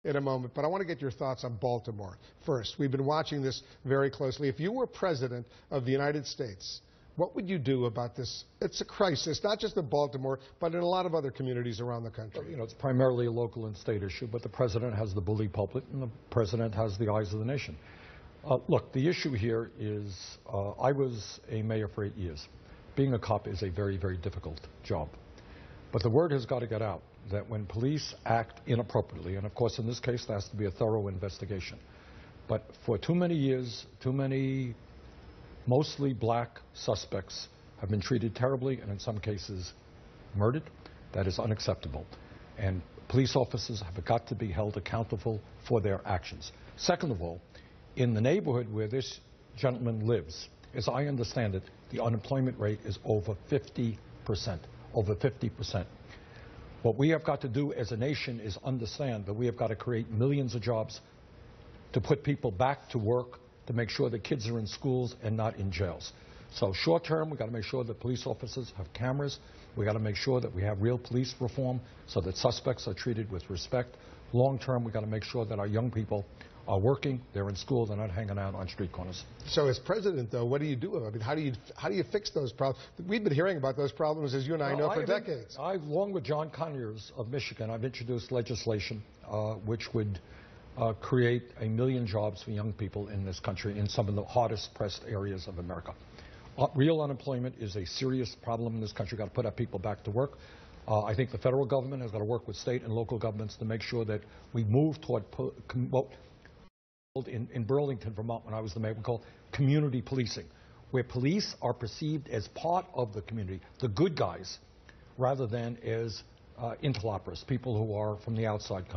in a moment, but I want to get your thoughts on Baltimore first. We've been watching this very closely. If you were president of the United States, what would you do about this? It's a crisis, not just in Baltimore, but in a lot of other communities around the country. You know, it's primarily a local and state issue, but the president has the bully pulpit and the president has the eyes of the nation. Look, the issue here is I was a mayor for 8 years. Being a cop is a very, very difficult job. But the word has got to get out that when police act inappropriately, and of course in this case there has to be a thorough investigation, but for too many years, too many mostly black suspects have been treated terribly and in some cases murdered. That is unacceptable. And police officers have got to be held accountable for their actions. Second of all, in the neighborhood where this gentleman lives, as I understand it, the unemployment rate is over 50%. Over 50%. What we have got to do as a nation is understand that we have got to create millions of jobs to put people back to work, to make sure that kids are in schools and not in jails. So short term, we've got to make sure that police officers have cameras. We've got to make sure that we have real police reform so that suspects are treated with respect. Long term, we've got to make sure that our young people are working, they're in school, they're not hanging out on street corners. So as president, though, what do you do? I mean, how do you fix those problems? We've been hearing about those problems, as you and I know, for decades. Along with John Conyers of Michigan, I've introduced legislation which would create 1 million jobs for young people in this country in some of the hardest pressed areas of America. Real unemployment is a serious problem in this country. We've got to put our people back to work. I think the federal government has got to work with state and local governments to make sure that we move toward in Burlington, Vermont, when I was the mayor, we call community policing, where police are perceived as part of the community, the good guys, rather than as interlopers, people who are from the outside coming